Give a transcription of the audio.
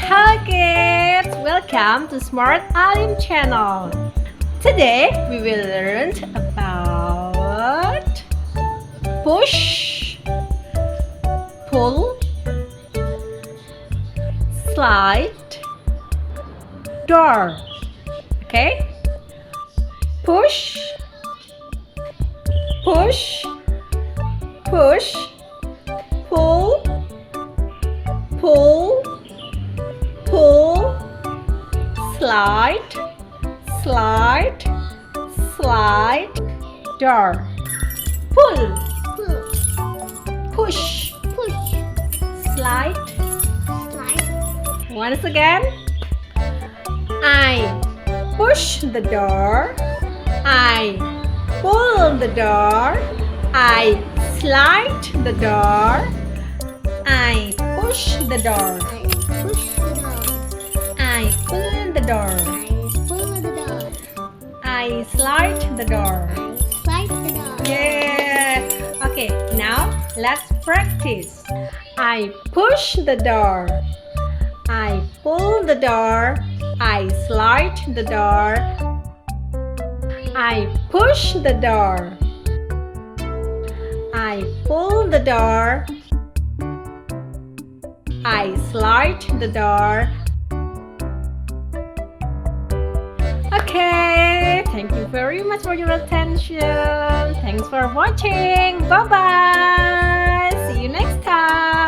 Hi kids! Welcome to Smart Alim channel. Today we will learn about push, pull, slide, door. Okay? Push, push, push, pull, pull, pull, slide, slide, slide, door. Pull, push, slide. Once again, I push the door, I pull the door, I slide the door, I push the door, I pull the door, I slide the door. Yeah. Okay, now let's practice. I push the door, I pull the door, I slide the door, I push the door, I pull the door, I slide the door. Okay, thank you very much for your attention. Thanks for watching. Bye bye. See you next time.